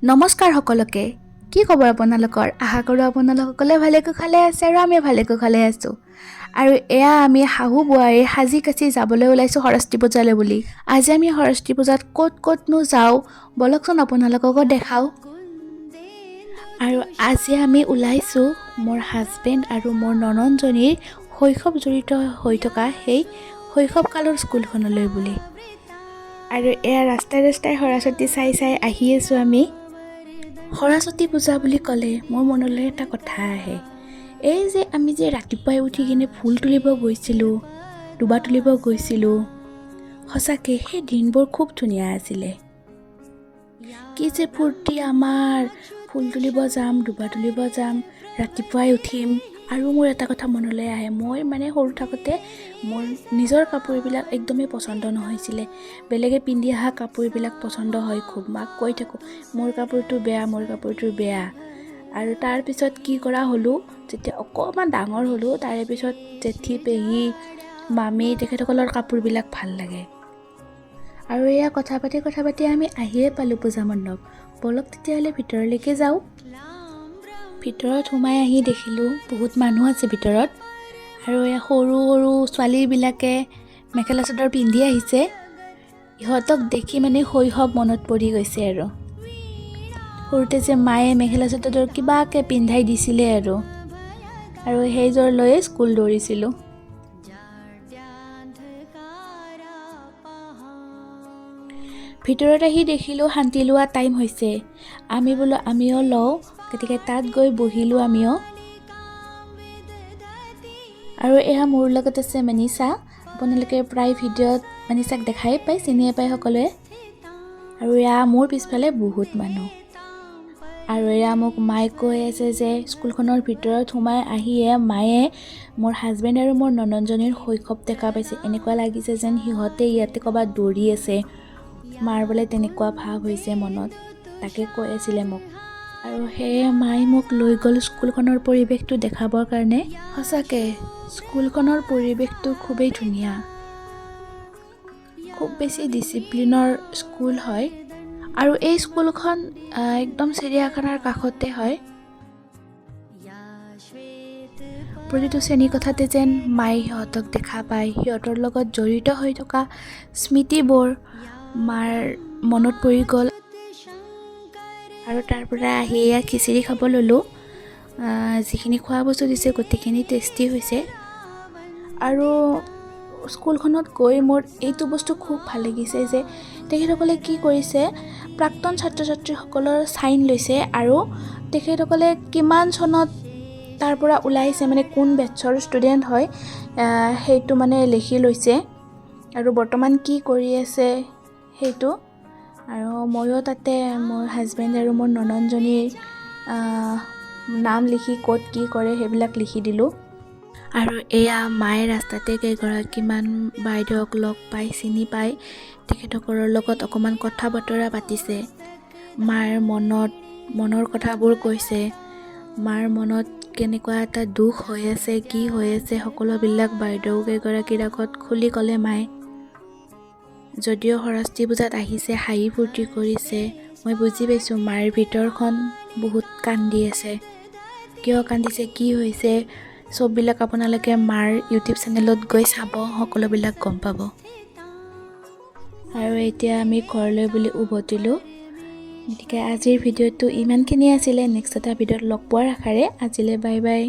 নমস্কাৰ সকলোকে। কি খবৰ আপোনালোকৰ? আশা কৰোঁ আপোনালোকসকলে ভালে কুশলে আছে আৰু আমি ভালে কুশলে আছোঁ। আৰু এয়া আমি শাহু বোৱাৰী সাজি কাচি যাবলৈ ওলাইছোঁ সৰস্বতী পূজালৈ বুলি। আজি আমি সৰস্বতী পূজাত ক'তনো যাওঁ বলকচোন আপোনালোককো দেখাওঁ। আৰু আজি আমি ওলাইছোঁ মোৰ হাজবেণ্ড আৰু মোৰ ননন্দজনীৰ শৈশৱ জড়িত হৈ থকা সেই শৈশৱকালৰ স্কুলখনলৈ বুলি। আৰু এয়া ৰাস্তাই ৰাস্তাই সৰস্বতী চাই আহি আছোঁ আমি। সৰস্বতী পূজা বুলি ক'লে মোৰ মনলৈ এটা কথা আহে, এই যে আমি যে ৰাতিপুৱাই উঠি কিনে ফুল তুলিব গৈছিলোঁ, দুবা তুলিব গৈছিলোঁ, সঁচাকৈ সেই দিনবোৰ খুব ধুনীয়া আছিলে। কি যে ফূৰ্তি আমাৰ, ফুল তুলিব যাম, দুবা তুলিব যাম, ৰাতিপুৱাই উঠিম। আৰু মোৰ এটা কথা মনলৈ আহে, মই সৰু থাকোঁতে মোৰ নিজৰ কাপোৰবিলাক একদমেই পচন্দ নহৈছিলে। বেলেগে পিন্ধি অহা কাপোৰবিলাক পচন্দ হয় খুব। মাক কৈ থাকোঁ মোৰ কাপোৰটো বেয়া, মোৰ কাপোৰটো বেয়া। আৰু তাৰপিছত কি কৰা হ'লোঁ, যেতিয়া অকণমান ডাঙৰ হ'লোঁ, তাৰে পিছত জেঠী, পেহী, মামী তেখেতসকলৰ কাপোৰবিলাক ভাল লাগে। আৰু এয়া কথা পাতি আমি আহিয়ে পালোঁ পূজা মণ্ডপ। বলক তেতিয়াহ'লে ভিতৰলৈকে যাওঁ। ভিতৰত সোমাই আহি দেখিলোঁ বহুত মানুহ আছে ভিতৰত। আৰু এয়া সৰু সৰু ছোৱালীবিলাকে মেখেলা চাদৰ পিন্ধি আহিছে। ইহঁতক দেখি শৈশৱ মনত পৰি গৈছে। আৰু সৰুতে যে মায়ে মেখেলা চাদৰ কিবাকৈ পিন্ধাই দিছিলে আৰু সেইযোৰ লৈয়ে স্কুল দৌৰিছিলোঁ। ভিতৰত আহি দেখিলোঁ শান্তি লোৱা টাইম হৈছে। আমিও লওঁ, গতিকে তাত গৈ বহিলোঁ আমিও। আৰু এয়া মোৰ লগত আছে মনীষা। আপোনালোকে প্ৰায় ভিডিঅ'ত মনীষাক দেখাই পায়, চিনিয়ে পায় সকলোৱে। আৰু এয়া মোৰ পিছফালে বহুত মানুহ। আৰু এয়া মোক মায়ে কৈ আছে যে স্কুলখনৰ ভিতৰত সোমাই আহিয়ে মায়ে মোৰ হাজবেণ্ড আৰু মোৰ ননন্দজনীৰ শৈশৱ দেখা পাইছে। এনেকুৱা লাগিছে যেন সিহঁতে ইয়াতে ক'ৰবাত দৌৰি আছে, মাৰ বোলে তেনেকুৱা ভাৱ হৈছে মনত, তাকে কৈ আছিলে মোক। আৰু সেয়ে মায়ে মোক লৈ গ'ল স্কুলখনৰ পৰিৱেশটো দেখাবৰ কাৰণে। সঁচাকৈ স্কুলখনৰ পৰিৱেশটো খুবেই ধুনীয়া, খুব বেছি ডিচিপ্লিনৰ স্কুল হয়। আৰু এই স্কুলখন একদম চিৰিয়াখানাৰ কাষতে হয়। প্ৰতিটো শ্ৰেণীকোঠাতে যেন মায়ে সিহঁতক দেখা পায়, সিহঁতৰ লগত জড়িত হৈ থকা স্মৃতিবোৰ মাৰ মনত পৰি গ'ল। আৰু তাৰ পৰা আহি এয়া খিচিৰি খাব ল'লোঁ। যিখিনি খোৱা বস্তু দিছে গোটেইখিনি টেষ্টি হৈছে। আৰু স্কুলখনত গৈ মোৰ এইটো বস্তু খুব ভাল লাগিছে যে তেখেতসকলে কি কৰিছে, প্ৰাক্তন ছাত্ৰ ছাত্ৰীসকলৰ চাইন লৈছে আৰু তেখেতসকলে কিমান চনত তাৰ পৰা ওলাইছে, কোন বেটছৰ ষ্টুডেণ্ট হয় সেইটো লিখি লৈছে। আৰু বৰ্তমান কি কৰি আছে সেইটো। আৰু ময়ো তাতে মোৰ হাজবেণ্ড আৰু মোৰ ননন্দজনীৰ নাম লিখি ক'ত কি কৰে সেইবিলাক লিখি দিলোঁ। আৰু এয়া মায়ে ৰাস্তাতে কেইগৰাকীমান বাইদেউক লগ পাই, চিনি পাই তেখেতসকলৰ লগত অকণমান কথা বতৰা পাতিছে। মাৰ মনৰ কথাবোৰ কৈছে, মাৰ মনত কেনেকুৱা এটা দুখ হৈ আছে, কি হৈ আছে, সকলোবিলাক বাইদেউ কেইগৰাকীৰ আগত খুলি ক'লে মায়ে। যদিও সৰস্বতী পূজাত আহিছে, হাঁহি ফূৰ্তি কৰিছে, মই বুজি পাইছোঁ মাৰ ভিতৰখন বহুত কান্দি আছে। কিয় কান্দিছে, কি হৈছে, চববিলাক আপোনালোকে মাৰ ইউটিউব চেনেলত গৈ চাব, সকলোবিলাক গম পাব। আৰু এতিয়া আমি ঘৰলৈ বুলি উভতিলোঁ। গতিকে আজিৰ ভিডিঅ'টো ইমানখিনি আছিলে। নেক্সট এটা ভিডিঅ'ত লগ পোৱাৰ আশাৰে আজিলৈ বাই বাই।